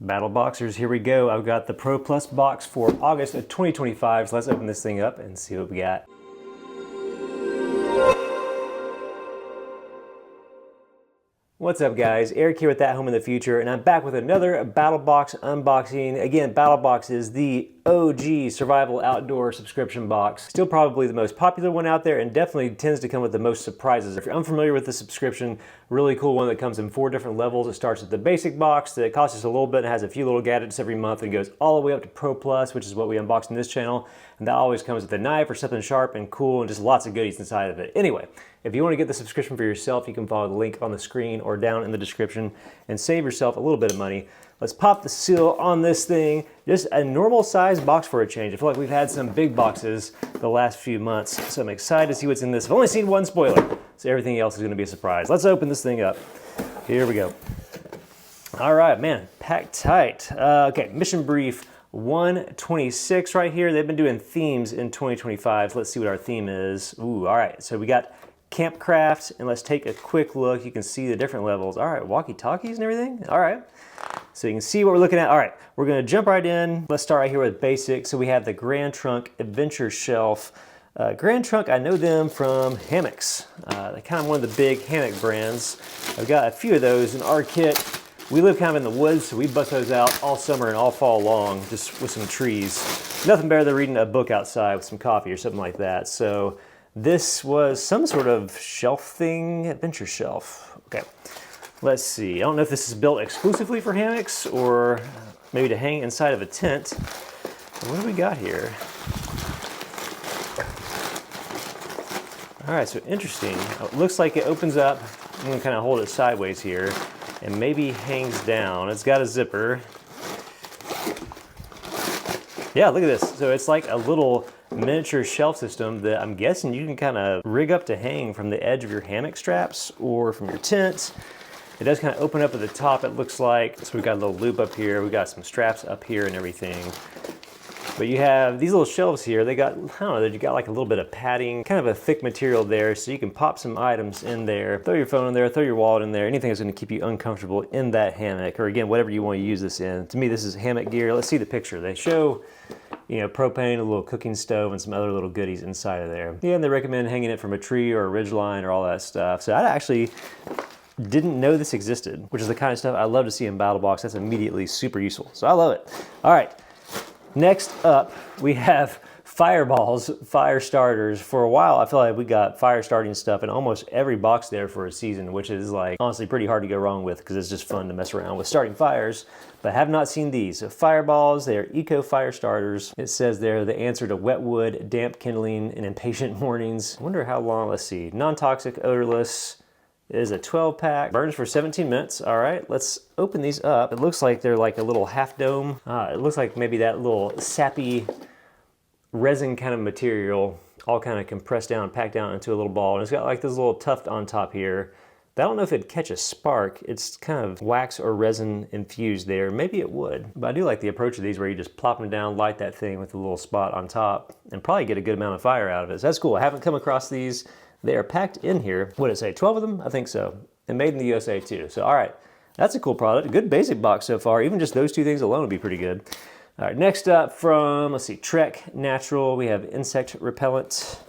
Battle Boxers, here we go. I've got the Pro Plus box for August of 2025, so let's open this thing up and see what we got. What's up guys, Eric here with That Home in the Future, and I'm back with another Battlebox unboxing. Again, Battlebox is the OG survival outdoor subscription box. Still probably the most popular one out there and definitely tends to come with the most surprises. If you're unfamiliar with the subscription, really cool one that comes in 4 different levels. It starts with the basic box that costs us a little bit and has a few little gadgets every month and goes all the way up to Pro Plus, which is what we unbox in this channel. And that always comes with a knife or something sharp and cool and just lots of goodies inside of it. Anyway, if you want to get the subscription for yourself, you can follow the link on the screen or down in the description and save yourself a little bit of money. Let's pop the seal on this thing. Just a normal size box for a change. I feel like we've had some big boxes the last few months, so I'm excited to see what's in this. I've only seen one spoiler, so everything else is going to be a surprise. Let's open this thing up. Here we go. All right, man, packed tight. Okay, mission brief 126 right here. They've been doing themes in 2025. So let's see what our theme is. Ooh, all right, so we got Campcraft, and let's take a quick look. You can see the different levels. All right, walkie-talkies and everything. All right, so you can see what we're looking at. All right, we're gonna jump right in. Let's start right here with basic. So we have the Grand Trunk Adventure Shelf. Grand Trunk, I know them from hammocks. They're kind of one of the big hammock brands. I've got a few of those in our kit. We live kind of in the woods, so we bust those out all summer and all fall long, just with some trees. Nothing better than reading a book outside with some coffee or something like that. So this was some sort of shelf thing, adventure shelf. Okay, let's see. I don't know if this is built exclusively for hammocks or maybe to hang inside of a tent. What do we got here? All right, so interesting. It looks like it opens up. I'm gonna kind of hold it sideways here and maybe hangs down. It's got a zipper. Yeah, look at this. So it's like a little miniature shelf system that I'm guessing you can kind of rig up to hang from the edge of your hammock straps or from your tent. It does kind of open up at the top, it looks like. So we've got a little loop up here. We've got some straps up here and everything. But you have these little shelves here. They got, I don't know, you got like a little bit of padding, kind of a thick material there, so you can pop some items in there, throw your phone in there, throw your wallet in there, anything that's gonna keep you uncomfortable in that hammock, or again, whatever you want to use this in. To me, this is hammock gear. Let's see the picture. They show, you know, propane, a little cooking stove, and some other little goodies inside of there. Yeah, and they recommend hanging it from a tree or a ridgeline or all that stuff. So I actually didn't know this existed, which is the kind of stuff I love to see in Battlebox. That's immediately super useful. So I love it. All right. Next up, we have fireballs, fire starters. For a while, I feel like we got fire starting stuff in almost every box there for a season, which is like honestly pretty hard to go wrong with because it's just fun to mess around with starting fires, but have not seen these. So fireballs, they're eco fire starters. It says they're the answer to wet wood, damp kindling, and impatient mornings. I wonder how long, let's see, non-toxic, odorless. It is a 12-pack, burns for 17 minutes. All right, let's open these up. It looks like they're like a little half dome. It looks like maybe that little sappy resin kind of material all kind of compressed down, packed down into a little ball. And it's got like this little tuft on top here. But I don't know if it'd catch a spark. It's kind of wax or resin infused there. Maybe it would. But I do like the approach of these where you just plop them down, light that thing with a little spot on top, and probably get a good amount of fire out of it. So that's cool. I haven't come across these. They are packed in here. What did it say, 12 of them? I think so. And made in the USA too. So all right, that's a cool product. A good basic box so far. Even just those 2 things alone would be pretty good. All right, next up from, let's see, Trek Natural, we have insect repellent.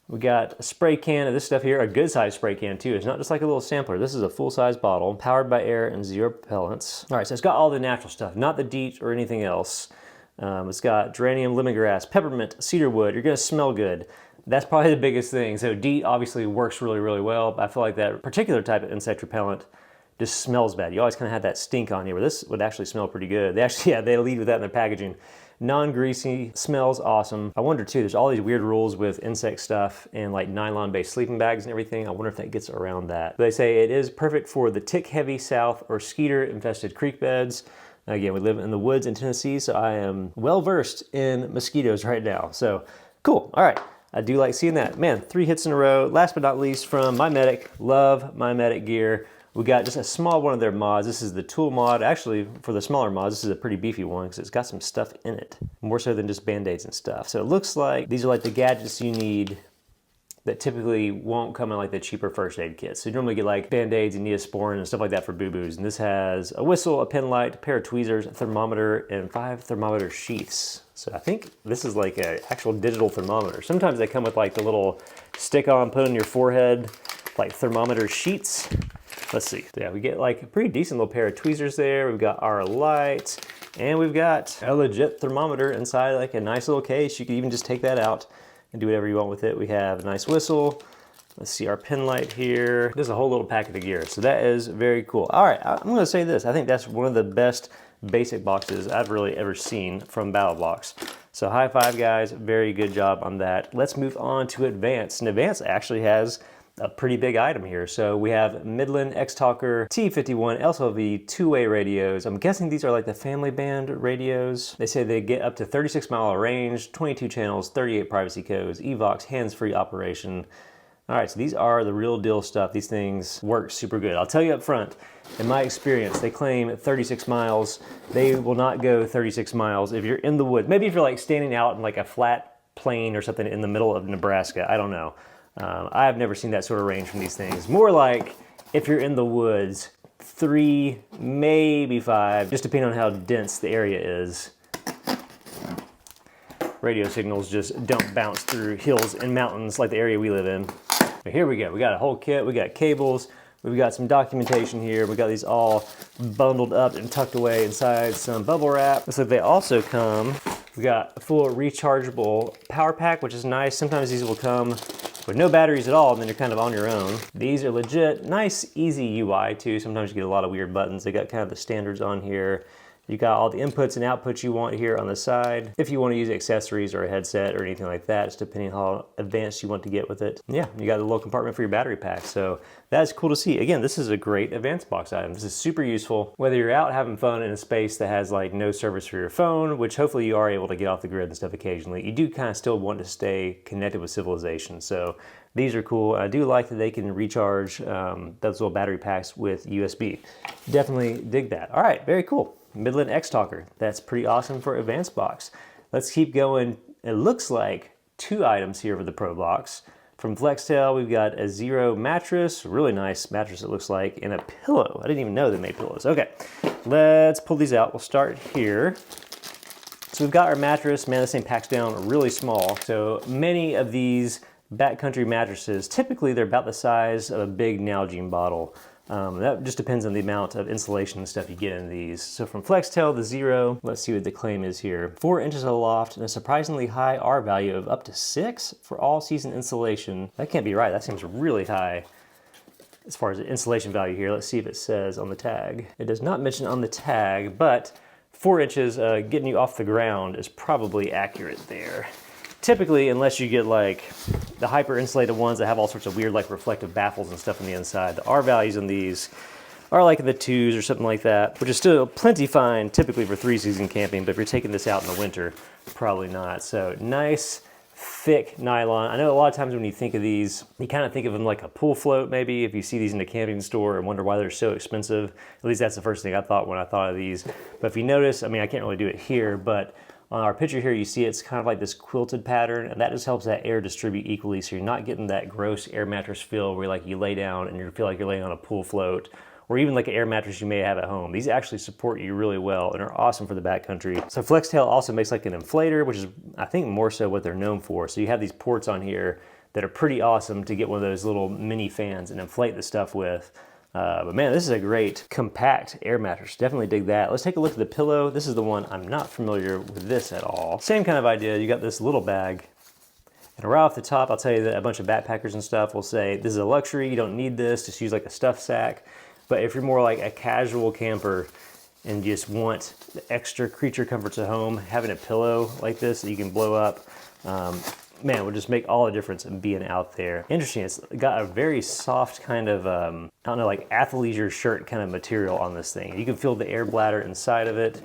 We got a spray can of this stuff here, a good size spray can too. It's not just like a little sampler. This is a full-size bottle, powered by air and 0 repellents. All right, so it's got all the natural stuff, not the DEET or anything else. It's got geranium, lemongrass, peppermint, cedarwood. You're gonna smell good. That's probably the biggest thing. So DEET obviously works really, really well, but I feel like that particular type of insect repellent just smells bad. You always kind of have that stink on you, where this would actually smell pretty good. They actually, yeah, they lead with that in their packaging. Non-greasy, smells awesome. I wonder too, there's all these weird rules with insect stuff and like nylon-based sleeping bags and everything. I wonder if that gets around that. They say it is perfect for the tick-heavy south or skeeter-infested creek beds. Again, we live in the woods in Tennessee, so I am well-versed in mosquitoes right now. So cool, all right. I do like seeing that. Man, 3 hits in a row. Last but not least from My Medic. Love My Medic gear. We got just a small one of their mods. This is the tool mod. Actually, for the smaller mods, this is a pretty beefy one because it's got some stuff in it. More so than just Band-Aids and stuff. So it looks like these are like the gadgets you need that typically won't come in like the cheaper first aid kits. So you normally get like Band-Aids and Neosporin and stuff like that for boo-boos. And this has a whistle, a pen light, a pair of tweezers, a thermometer, and 5 thermometer sheaths. So I think this is like an actual digital thermometer. Sometimes they come with like the little stick-on, put on your forehead, like thermometer sheets. Let's see. Yeah, we get like a pretty decent little pair of tweezers there. We've got our light, and we've got a legit thermometer inside like a nice little case. You can even just take that out and do whatever you want with it. We have a nice whistle. Let's see our pen light here. There's a whole little packet of gear. So that is very cool. All right, I'm gonna say this. I think that's one of the best basic boxes I've really ever seen from Battlbox. So high five, guys. Very good job on that. Let's move on to Advanced. And Advanced actually has a pretty big item here. So we have Midland XTalker T51 LSLV two-way radios. I'm guessing these are like the family band radios. They say they get up to 36-mile range, 22 channels, 38 privacy codes, EVOX, hands-free operation. All right, so these are the real deal stuff. These things work super good. I'll tell you up front, in my experience, they claim 36 miles. They will not go 36 miles if you're in the woods. Maybe if you're like standing out in like a flat plain or something in the middle of Nebraska, I don't know. I've never seen that sort of range from these things. More like if you're in the woods, 3, maybe 5, just depending on how dense the area is. Radio signals just don't bounce through hills and mountains like the area we live in. But here we go. We got a whole kit. We got cables. We've got some documentation here. We got these all bundled up and tucked away inside some bubble wrap. Looks like they also come. We got a full rechargeable power pack, which is nice. Sometimes these will come with no batteries at all, and then you're kind of on your own. These are legit, nice, easy UI too. Sometimes you get a lot of weird buttons. They got kind of the standards on here. You got all the inputs and outputs you want here on the side. If you want to use accessories or a headset or anything like that, it's depending on how advanced you want to get with it. Yeah, you got a little compartment for your battery pack. So that's cool to see. Again, this is a great advanced box item. This is super useful. Whether you're out having fun in a space that has like no service for your phone, which hopefully you are able to get off the grid and stuff occasionally, you do kind of still want to stay connected with civilization. So these are cool. I do like that they can recharge those little battery packs with USB. Definitely dig that. All right, very cool. Midland XTalker. That's pretty awesome for advanced box. Let's keep going. It looks like 2 items here for the Pro box. From Flextail, we've got a Zero mattress, really nice mattress it looks like, and a pillow. I didn't even know they made pillows. Okay, let's pull these out. We'll start here. So we've got our mattress. Man, this thing packs down really small. So many of these backcountry mattresses, typically they're about the size of a big Nalgene bottle. That just depends on the amount of insulation and stuff you get in these. So from Flextail, the Zero, let's see what the claim is here. 4 inches aloft and a surprisingly high R value of up to 6 for all season insulation. That can't be right. That seems really high as far as the insulation value here. Let's see if it says on the tag. It does not mention on the tag, but 4 inches getting you off the ground is probably accurate there. Typically, unless you get like the hyper insulated ones that have all sorts of weird like reflective baffles and stuff on the inside, the R values in these are like in the 2s or something like that, which is still plenty fine typically for 3-season camping, but if you're taking this out in the winter, probably not. So nice, thick nylon. I know a lot of times when you think of these, you kind of think of them like a pool float maybe, if you see these in a camping store and wonder why they're so expensive. At least that's the first thing I thought when I thought of these. But if you notice, I mean, I can't really do it here, but on our picture here, you see it's kind of like this quilted pattern, and that just helps that air distribute equally, so you're not getting that gross air mattress feel where like you lay down and you feel like you're laying on a pool float, or even like an air mattress you may have at home. These actually support you really well and are awesome for the backcountry. So Flextail also makes like an inflator, which is I think more so what they're known for. So you have these ports on here that are pretty awesome to get one of those little mini fans and inflate the stuff with. But man, this is a great compact air mattress. Definitely dig that. Let's take a look at the pillow. This is the one I'm not familiar with this at all. Same kind of idea. You got this little bag. And right off the top, I'll tell you that a bunch of backpackers and stuff will say, this is a luxury. You don't need this. Just use like a stuff sack. But if you're more like a casual camper and just want the extra creature comforts at home, having a pillow like this that you can blow up, man, it would just make all the difference in being out there. Interesting, it's got a very soft kind of, I don't know, like athleisure shirt kind of material on this thing. You can feel the air bladder inside of it.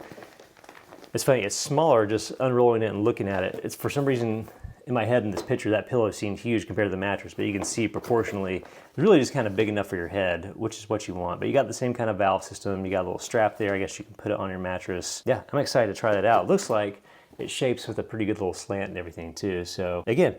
It's funny, it's smaller just unrolling it and looking at it. It's for some reason, in my head in this picture, that pillow seemed huge compared to the mattress, but you can see proportionally, it's really just kind of big enough for your head, which is what you want. But you got the same kind of valve system. You got a little strap there. I guess you can put it on your mattress. Yeah, I'm excited to try that out. Looks like it shapes with a pretty good little slant and everything too. So again,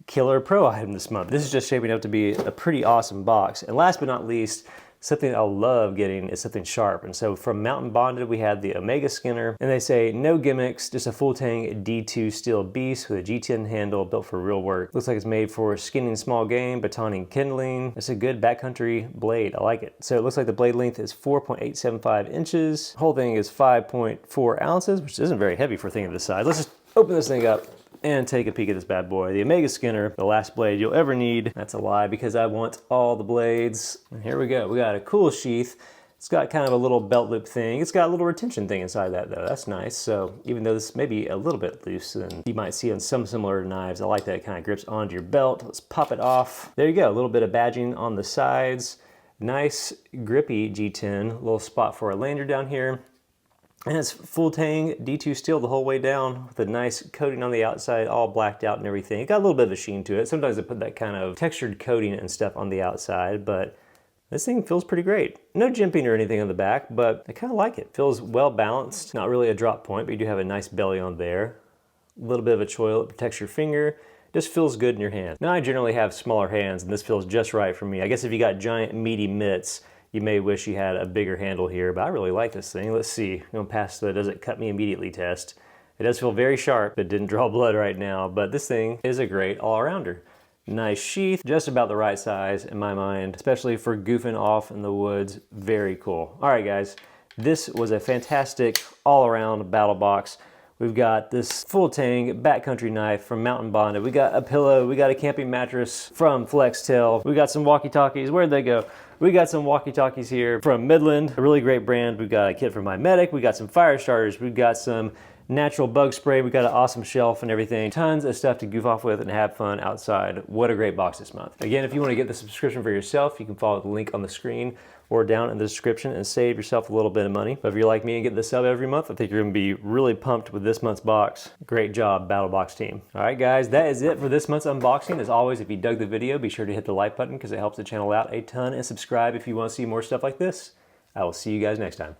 killer pro item this month. This is just shaping up to be a pretty awesome box. And last but not least, something I love getting is something sharp. And so from Mountain Bonded, we had the Omega Skinner, and they say no gimmicks, just a full tang D2 steel beast with a G10 handle built for real work. Looks like it's made for skinning small game, batoning kindling. It's a good backcountry blade, I like it. So it looks like the blade length is 4.875 inches. The whole thing is 5.4 ounces, which isn't very heavy for a thing of this size. Let's just open this thing up and take a peek at this bad boy. The Omega Skinner, the last blade you'll ever need. That's a lie because I want all the blades. And here we go. We got a cool sheath. It's got kind of a little belt loop thing. It's got a little retention thing inside that though. That's nice. So even though this may be a little bit loose than you might see on some similar knives, I like that it kind of grips onto your belt. Let's pop it off. There you go. A little bit of badging on the sides. Nice grippy G10. A little spot for a lander down here. And it's full tang D2 steel the whole way down with a nice coating on the outside, all blacked out and everything. It got a little bit of a sheen to it. Sometimes I put that kind of textured coating and stuff on the outside, but this thing feels pretty great. No jimping or anything on the back, but I kind of like it. Feels well balanced. Not really a drop point, but you do have a nice belly on there. A little bit of a choil that protects your finger. Just feels good in your hand. Now I generally have smaller hands and this feels just right for me. I guess if you got giant meaty mitts, you may wish you had a bigger handle here, but I really like this thing. Let's see, I'm gonna pass the does it cut me immediately test. It does feel very sharp. It didn't draw blood right now, but this thing is a great all-arounder. Nice sheath, just about the right size in my mind, especially for goofing off in the woods. Very cool. All right, guys, this was a fantastic all-around battle box. We've got this full tang backcountry knife from Mountain Bonded. We got a pillow, we got a camping mattress from Flextail. We got some walkie-talkies, where'd they go? We got some walkie-talkies here from Midland, a really great brand. We've got a kit from my medic. We got some fire starters. We've got some natural bug spray. We got an awesome shelf and everything. Tons of stuff to goof off with and have fun outside. What a great box this month. Again, if you want to get the subscription for yourself, you can follow the link on the screen or down in the description and save yourself a little bit of money. But if you're like me and get the sub every month, I think you're gonna be really pumped with this month's box. Great job, Battlebox team. All right, guys, that is it for this month's unboxing. As always, if you dug the video, be sure to hit the like button because it helps the channel out a ton, and subscribe if you want to see more stuff like this. I will see you guys next time.